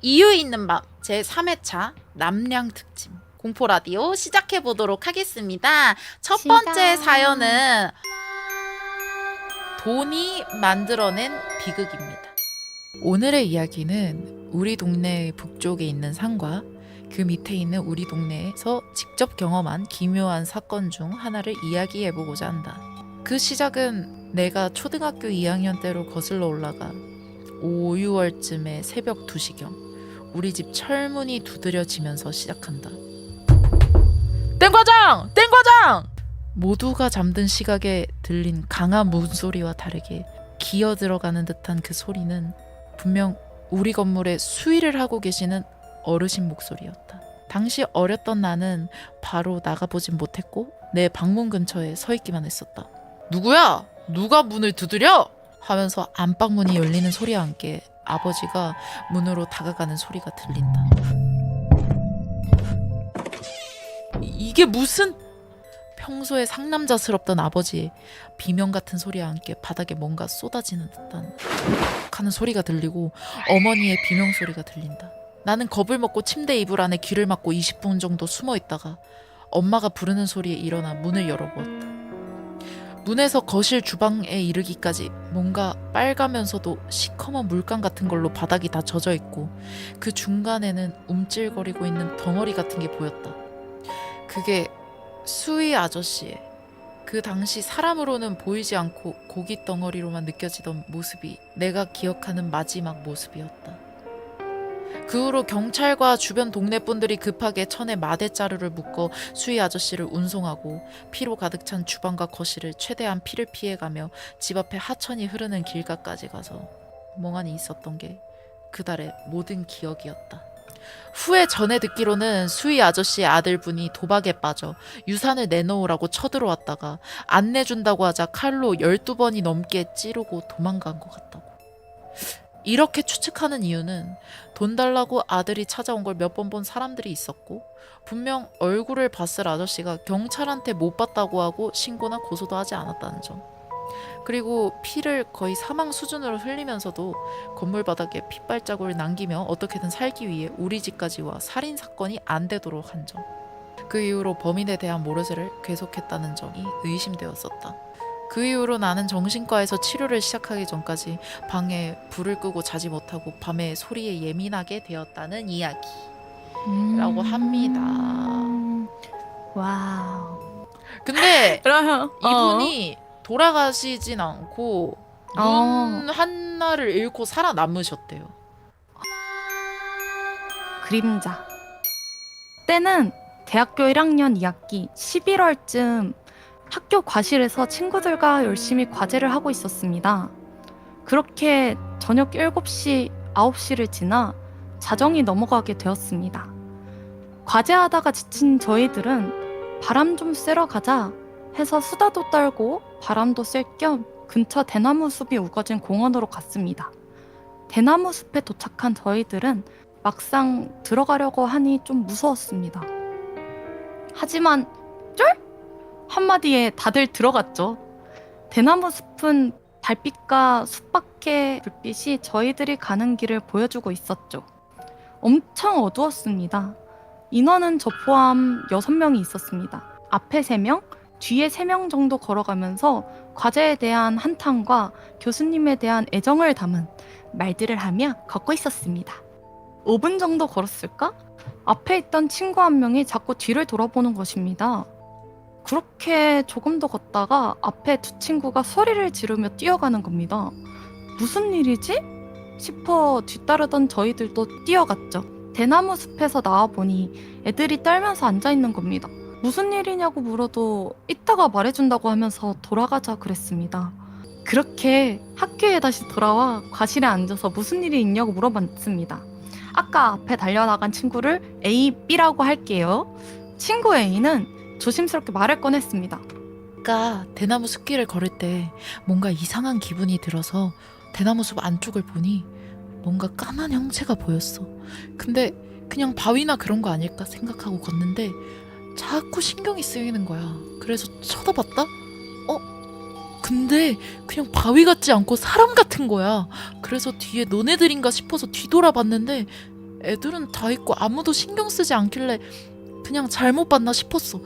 이유 있는 밤 제3회차 남량 특집 공포 라디오 시작해 보도록 하겠습니다. 첫 번째 사연은 돈이 만들어낸 비극입니다. 오늘의 이야기는 우리 동네 북쪽에 있는 산과 그 밑에 있는 우리 동네에서 직접 경험한 기묘한 사건 중 하나를 이야기해보고자 한다. 그 시작은 내가 초등학교 2학년 때로 거슬러 올라가 5, 6월쯤에 새벽 2시경 우리 집 철문이 두드려지면서 시작한다. 땡과장! 땡과장! 모두가 잠든 시각에 들린 강한 문소리와 다르게 기어 들어가는 듯한 그 소리는 분명 우리 건물에 수의를 하고 계시는 어르신 목소리였다. 당시 어렸던 나는 바로 나가보진 못했고 내 방문 근처에 서 있기만 했었다. 누구야? 누가 문을 두드려? 하면서 안방문이 열리는 소리와 함께 아버지가 문으로 다가가는 소리가 들린다. 이게 무슨... 평소에 상남자스럽던 아버지의 비명 같은 소리와 함께 바닥에 뭔가 쏟아지는 듯한 하는 소리가 들리고 어머니의 비명 소리가 들린다. 나는 겁을 먹고 침대 이불 안에 귀를 막고 20분 정도 숨어 있다가 엄마가 부르는 소리에 일어나 문을 열어보았다. 문에서 거실 주방에 이르기까지 뭔가 빨가면서도 시커먼 물감 같은 걸로 바닥이 다 젖어 있고 그 중간에는 움찔거리고 있는 덩어리 같은 게 보였다. 그게 수희 아저씨의 그 당시 사람으로는 보이지 않고 고기 덩어리로만 느껴지던 모습이 내가 기억하는 마지막 모습이었다. 그 후로 경찰과 주변 동네 분들이 급하게 천에 마대자루를 묶어 수희 아저씨를 운송하고 피로 가득 찬 주방과 거실을 최대한 피를 피해가며 집 앞에 하천이 흐르는 길가까지 가서 멍하니 있었던 게 그달의 모든 기억이었다. 후에 전해 듣기로는 수희 아저씨의 아들분이 도박에 빠져 유산을 내놓으라고 쳐들어왔다가 안 내준다고 하자 칼로 12번이 넘게 찌르고 도망간 것 같다고. 이렇게 추측하는 이유는 돈 달라고 아들이 찾아온 걸 몇 번 본 사람들이 있었고 분명 얼굴을 봤을 아저씨가 경찰한테 못 봤다고 하고 신고나 고소도 하지 않았다는 점, 그리고 피를 거의 사망 수준으로 흘리면서도 건물 바닥에 핏발자국을 남기며 어떻게든 살기 위해 우리 집까지 와 살인사건이 안 되도록 한 점, 그 이후로 범인에 대한 모르쇠를 계속했다는 점이 의심되었었다. 그 이후로 나는 정신과에서 치료를 시작하기 전까지 방에 불을 끄고 자지 못하고 밤에 소리에 예민하게 되었다는 이야기라고 합니다. 와우. 근데 그러면 이분이 돌아가시진 않고 눈 하나를 잃고 살아남으셨대요. 그림자. 때는 대학교 1학년 2학기 11월쯤 학교 과실에서 친구들과 열심히 과제를 하고 있었습니다. 그렇게 저녁 7시, 9시를 지나 자정이 넘어가게 되었습니다. 과제하다가 지친 저희들은 바람 좀 쐬러 가자 해서 수다도 떨고 바람도 쐴 겸 근처 대나무 숲이 우거진 공원으로 갔습니다. 대나무 숲에 도착한 저희들은 막상 들어가려고 하니 좀 무서웠습니다. 하지만 쫄? 한마디에 다들 들어갔죠. 대나무 숲은 달빛과 숲 밖의 불빛이 저희들이 가는 길을 보여주고 있었죠. 엄청 어두웠습니다. 인원은 저 포함 6명이 있었습니다. 앞에 3명, 뒤에 3명 정도 걸어가면서 과제에 대한 한탄과 교수님에 대한 애정을 담은 말들을 하며 걷고 있었습니다. 5분 정도 걸었을까? 앞에 있던 친구 한 명이 자꾸 뒤를 돌아보는 것입니다. 그렇게 조금 더 걷다가 앞에 두 친구가 소리를 지르며 뛰어가는 겁니다. 무슨 일이지? 싶어 뒤따르던 저희들도 뛰어갔죠. 대나무 숲에서 나와보니 애들이 떨면서 앉아있는 겁니다. 무슨 일이냐고 물어도 이따가 말해준다고 하면서 돌아가자 그랬습니다. 그렇게 학교에 다시 돌아와 과실에 앉아서 무슨 일이 있냐고 물어봤습니다. 아까 앞에 달려나간 친구를 A, B라고 할게요. 친구 A는 조심스럽게 말을 꺼냈습니다. 아까 대나무 숲길을 걸을 때 뭔가 이상한 기분이 들어서 대나무 숲 안쪽을 보니 뭔가 까만 형체가 보였어. 근데 그냥 바위나 그런 거 아닐까 생각하고 걷는데 자꾸 신경이 쓰이는 거야. 그래서 쳐다봤다? 근데 그냥 바위 같지 않고 사람 같은 거야. 그래서 뒤에 너네들인가 싶어서 뒤돌아봤는데 애들은 다 있고 아무도 신경 쓰지 않길래 그냥 잘못 봤나 싶었어.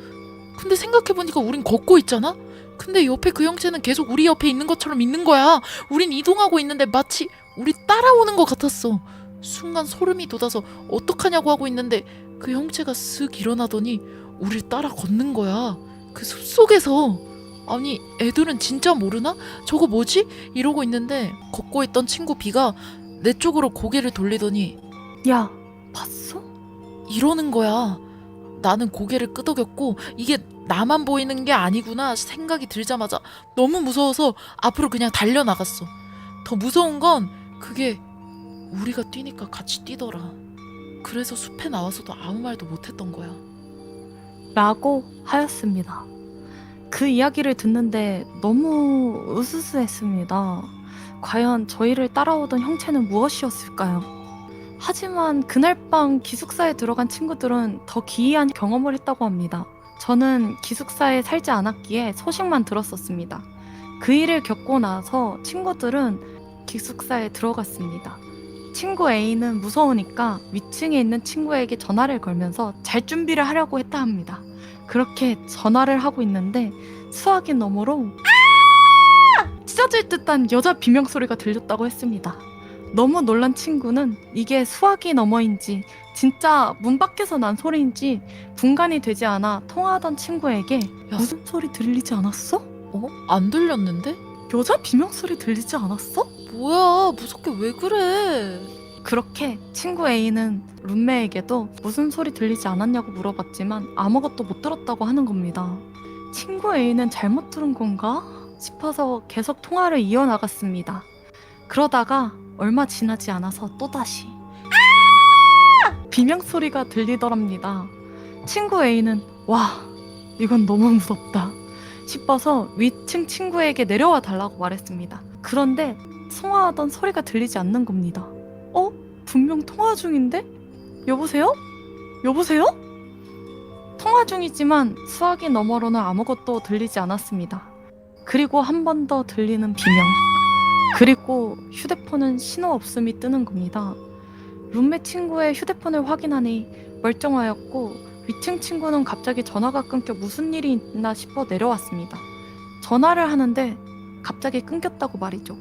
근데 생각해보니까 우린 걷고 있잖아? 근데 옆에 그 형체는 계속 우리 옆에 있는 것처럼 있는 거야. 우린 이동하고 있는데 마치 우리 따라오는 것 같았어. 순간 소름이 돋아서 어떡하냐고 하고 있는데 그 형체가 쓱 일어나더니 우릴 따라 걷는 거야. 그 숲속에서. 아니 애들은 진짜 모르나? 저거 뭐지? 이러고 있는데 걷고 있던 친구 B가 내 쪽으로 고개를 돌리더니 야, 봤어? 이러는 거야. 나는 고개를 끄덕였고 이게 나만 보이는 게 아니구나 생각이 들자마자 너무 무서워서 앞으로 그냥 달려나갔어. 더 무서운 건 그게 우리가 뛰니까 같이 뛰더라. 그래서 숲에 나와서도 아무 말도 못했던 거야. 라고 하였습니다. 그 이야기를 듣는데 너무 으스스했습니다. 과연 저희를 따라오던 형체는 무엇이었을까요? 하지만 그날 밤 기숙사에 들어간 친구들은 더 기이한 경험을 했다고 합니다. 저는 기숙사에 살지 않았기에 소식만 들었었습니다. 그 일을 겪고 나서 친구들은 기숙사에 들어갔습니다. 친구 A는 무서우니까 위층에 있는 친구에게 전화를 걸면서 잘 준비를 하려고 했다 합니다. 그렇게 전화를 하고 있는데 수화기 너머로 찢어질 듯한 여자 비명소리가 들렸다고 했습니다. 너무 놀란 친구는 이게 수화기 너머인지 진짜 문 밖에서 난 소리인지 분간이 되지 않아 통화하던 친구에게 야. 무슨 소리 들리지 않았어? 안 들렸는데? 여자 비명소리 들리지 않았어? 뭐야 무섭게 왜 그래? 그렇게 친구 A는 룸메에게도 무슨 소리 들리지 않았냐고 물어봤지만 아무것도 못 들었다고 하는 겁니다. 친구 A는 잘못 들은 건가 싶어서 계속 통화를 이어나갔습니다. 그러다가 얼마 지나지 않아서 또다시 비명소리가 들리더랍니다. 친구 A는 와 이건 너무 무섭다 싶어서 위층 친구에게 내려와 달라고 말했습니다. 그런데 통화하던 소리가 들리지 않는 겁니다. 분명 통화 중인데? 여보세요? 여보세요? 통화 중이지만 수화기 너머로는 아무것도 들리지 않았습니다. 그리고 한 번 더 들리는 비명. 그리고 휴대폰은 신호 없음이 뜨는 겁니다. 룸메 친구의 휴대폰을 확인하니 멀쩡하였고 위층 친구는 갑자기 전화가 끊겨 무슨 일이 있나 싶어 내려왔습니다. 전화를 하는데 갑자기 끊겼다고 말이죠.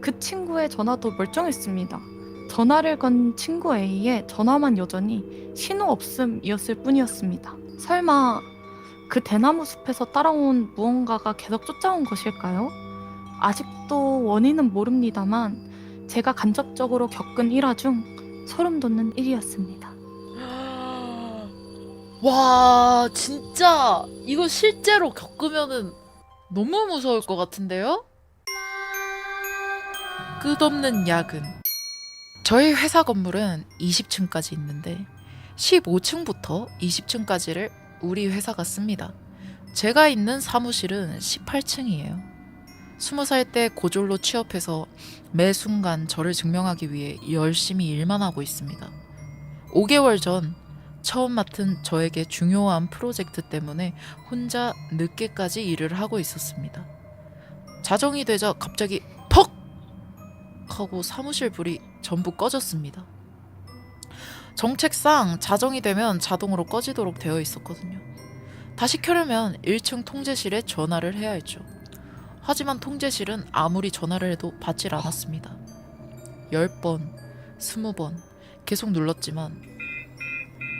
그 친구의 전화도 멀쩡했습니다. 전화를 건 친구 A의 전화만 여전히 신호 없음이었을 뿐이었습니다. 설마 그 대나무 숲에서 따라온 무언가가 계속 쫓아온 것일까요? 아직도 원인은 모릅니다만 제가 간접적으로 겪은 일화 중 소름 돋는 일이었습니다. 와 진짜 이거 실제로 겪으면은 너무 무서울 것 같은데요? 끝없는 야근. 저희 회사 건물은 20층까지 있는데 15층부터 20층까지를 우리 회사가 씁니다. 제가 있는 사무실은 18층이에요. 20살 때 고졸로 취업해서 매 순간 저를 증명하기 위해 열심히 일만 하고 있습니다. 5개월 전 처음 맡은 저에게 중요한 프로젝트 때문에 혼자 늦게까지 일을 하고 있었습니다. 자정이 되자 갑자기 퍽! 하고 사무실 불이 전부 꺼졌습니다. 정책상 자정이 되면 자동으로 꺼지도록 되어 있었거든요. 다시 켜려면 1층 통제실에 전화를 해야 했죠. 하지만 통제실은 아무리 전화를 해도 받질 않았습니다. 10번, 20번 계속 눌렀지만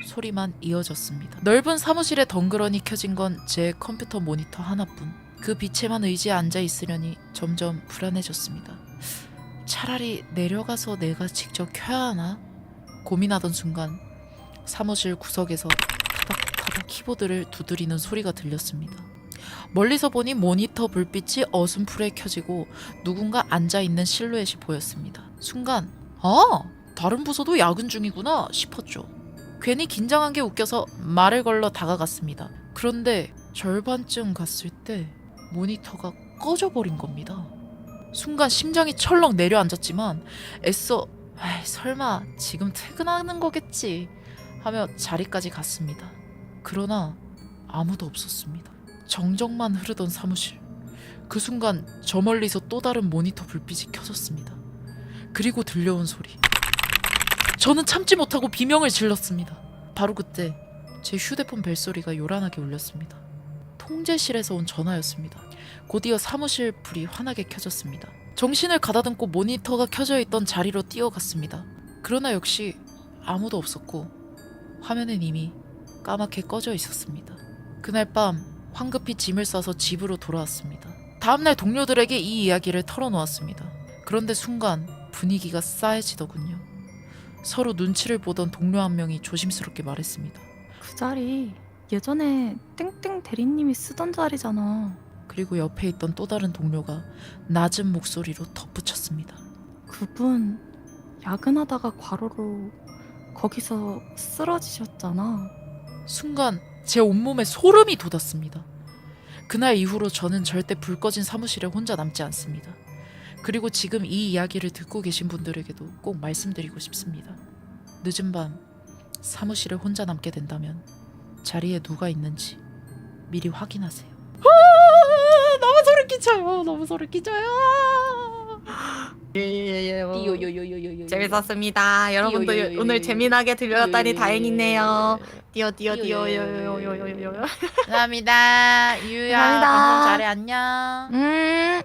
소리만 이어졌습니다. 넓은 사무실에 덩그러니 켜진 건 제 컴퓨터 모니터 하나뿐. 그 빛에만 의지해 앉아 있으려니 점점 불안해졌습니다. 차라리 내려가서 내가 직접 켜야 하나? 고민하던 순간 사무실 구석에서 타닥타닥 키보드를 두드리는 소리가 들렸습니다. 멀리서 보니 모니터 불빛이 어슴푸레 켜지고 누군가 앉아있는 실루엣이 보였습니다. 순간 다른 부서도 야근 중이구나 싶었죠. 괜히 긴장한 게 웃겨서 말을 걸러 다가갔습니다. 그런데 절반쯤 갔을 때 모니터가 꺼져버린 겁니다. 순간 심장이 철렁 내려앉았지만 애써 설마 지금 퇴근하는 거겠지 하며 자리까지 갔습니다. 그러나 아무도 없었습니다. 정적만 흐르던 사무실. 그 순간 저 멀리서 또 다른 모니터 불빛이 켜졌습니다. 그리고 들려온 소리. 저는 참지 못하고 비명을 질렀습니다. 바로 그때 제 휴대폰 벨소리가 요란하게 울렸습니다. 통제실에서 온 전화였습니다. 곧이어 사무실 불이 환하게 켜졌습니다. 정신을 가다듬고 모니터가 켜져 있던 자리로 뛰어갔습니다. 그러나 역시 아무도 없었고 화면은 이미 까맣게 꺼져 있었습니다. 그날 밤 황급히 짐을 싸서 집으로 돌아왔습니다. 다음날 동료들에게 이 이야기를 털어놓았습니다. 그런데 순간 분위기가 싸해지더군요. 서로 눈치를 보던 동료 한 명이 조심스럽게 말했습니다. 그 자리 예전에 땡땡 대리님이 쓰던 자리잖아. 그리고 옆에 있던 또 다른 동료가 낮은 목소리로 덧붙였습니다. 그분 야근하다가 과로로 거기서 쓰러지셨잖아. 순간 제 온몸에 소름이 돋았습니다. 그날 이후로 저는 절대 불 꺼진 사무실에 혼자 남지 않습니다. 그리고 지금 이 이야기를 듣고 계신 분들에게도 꼭 말씀드리고 싶습니다. 늦은 밤 사무실에 혼자 남게 된다면 자리에 누가 있는지 미리 확인하세요. 너무 소름 끼쳐요. 너무 소름 끼쳐요. 띠요요요요요요. 재밌었습니다. 여러분도 띠요요요요요. 오늘 재미나게 들려줬다니 띠요요요요요. 다행이네요. 띠요띠요띠요요요요요요. 감사합니다. 유야 감사합니다. 방송 잘해. 안녕.